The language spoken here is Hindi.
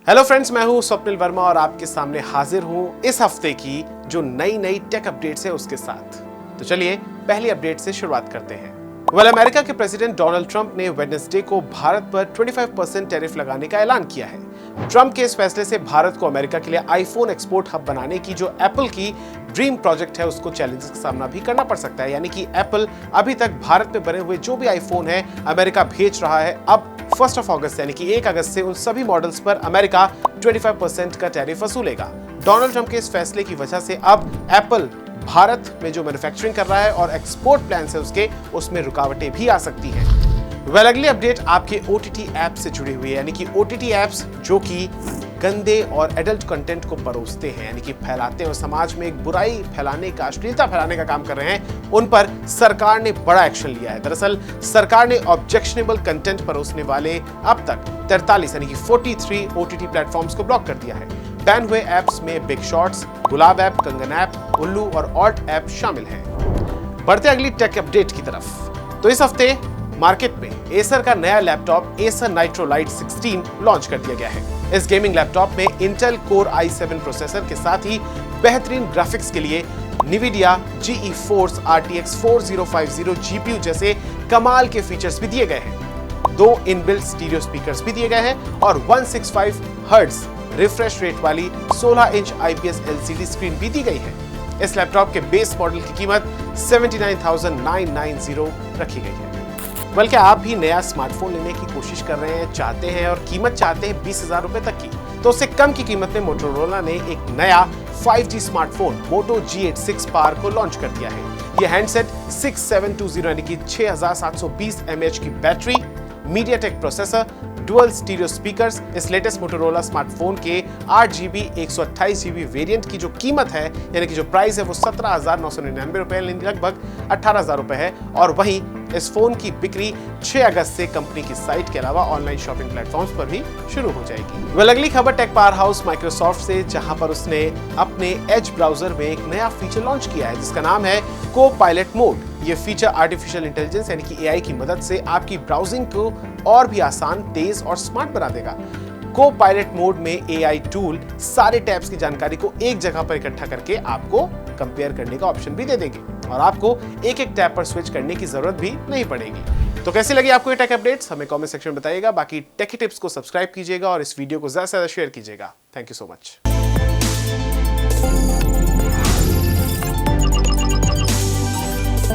हेलो फ्रेंड्स, मैं हूं स्वप्निल वर्मा और आपके सामने हाजिर हूं इस हफ्ते की जो नई टेक अपडेट्स है उसके साथ। तो चलिए पहली अपडेट से शुरुआत करते हैं। अमेरिका के प्रेसिडेंट डोनाल्ड ट्रंप ने वेडनेसडे को भारत पर 25% टैरिफ लगाने का ऐलान किया है। ट्रंप के इस फैसले से भारत को अमेरिका के लिए आईफोन एक्सपोर्ट हब बनाने की जो एप्पल की ड्रीम प्रोजेक्ट है उसको चैलेंजेस का सामना भी करना पड़ सकता है। यानी कि एप्पल अभी तक भारत में बने हुए जो भी आईफोन है अमेरिका भेज रहा है, अब 1 अगस्त यानी कि 1 अगस्त से उन सभी मॉडल्स पर अमेरिका 25% का टैरिफ वसूलेगा। डोनाल्ड ट्रंप के इस फैसले की वजह से अब एप्पल भारत में जो मैन्युफैक्चरिंग कर रहा है और एक्सपोर्ट प्लान है उसमें रुकावटें भी आ सकती हैं। अगली अपडेट आपके OTT ऐप से जुड़ी हुई है, यानी कि OTT ऐप्स जो कि गंदे और एडल्ट कंटेंट को परोसते हैं, यानी कि फैलाते हैं और समाज में एक बुराई फैलाने का, अश्लीलता फैलाने का काम कर रहे हैं, उन पर सरकार ने बड़ा एक्शन लिया है। दरअसल सरकार ने ऑब्जेक्शनेबल कंटेंट परोसने वाले अब तक 43 यानी कि 43 OTT प्लेटफॉर्म्स को ब्लॉक कर दिया है। बैन हुए ऐप्स में बिग शॉट्स, गुलाब ऐप, कंगन ऐप, उल्लू और ऑल्ट ऐप शामिल हैं। बढ़ते अगली टेक अपडेट की तरफ। तो इस हफ्ते मार्केट में एसर का नया laptop Acer nitro light 16 launch कर दिया गया है। इस गेमिंग लैपटॉप में इंटेल कोर i7 प्रोसेसर के साथ ही बेहतरीन ग्राफिक्स के लिए NVIDIA GeForce RTX 4050 GPU जैसे कमाल के फीचर्स भी दिए गए हैं। 2 इनबिल्ट स्टीरियो स्पीकर्स भी दिए गए हैं और 165 हर्ट्ज रिफ्रेश रेट वाली 16 इंच IPS LCD स्क्रीन भी दी गई है। इस लैपटॉप के बेस मॉडल की कीमत 79,990 रखी गई है। बल्कि आप भी नया स्मार्टफोन लेने की कोशिश कर रहे हैं, चाहते हैं और कीमत चाहते हैं 20,000 रुपए तक की, तो उससे कम की कीमत में मोटोरोला ने एक नया 5G smartphone Moto G86 Power को लॉन्च कर दिया है। यह हैंडसेट 6720 यानी कि 6720 mAh की battery, MediaTek processor, dual stereo speakers, इस लेटेस्ट मोटोरोला स्मार्टफोन के 8GB 128GB वेरिएंट की जो कीमत है यानी कि जो प्राइस है वो 17,999 रुपए लगभग 18,000 रुपए है। और वहीं इस फोन की बिक्री 6 अगस्त से कंपनी की साइट के अलावा ऑनलाइन शॉपिंग प्लेटफॉर्म्स पर भी शुरू हो जाएगी। अगली खबर टेक पावर हाउस माइक्रोसॉफ्ट से, जहां पर उसने अपने एज ब्राउजर में एक नया फीचर लॉन्च किया है जिसका नाम है को पायलट मोड। ये फीचर आर्टिफिशियल इंटेलिजेंस यानी कि AI की मदद से आपकी ब्राउजिंग को और भी आसान, तेज और स्मार्ट बना देगा। को पायलट मोड में AI टूल सारे टैब्स की जानकारी को एक जगह पर इकट्ठा करके आपको कंपेयर करने का ऑप्शन भी दे देंगे और आपको एक टैब पर स्विच करने की जरूरत भी नहीं पड़ेगी। तो कैसी लगी आपको ये टेक अपडेट्स, हमें कमेंट सेक्शन में बताइएगा। बाकी टेक टिप्स को सब्सक्राइब कीजिएगा और इस वीडियो को ज्यादा से ज्यादा शेयर कीजिएगा। Thank you so much.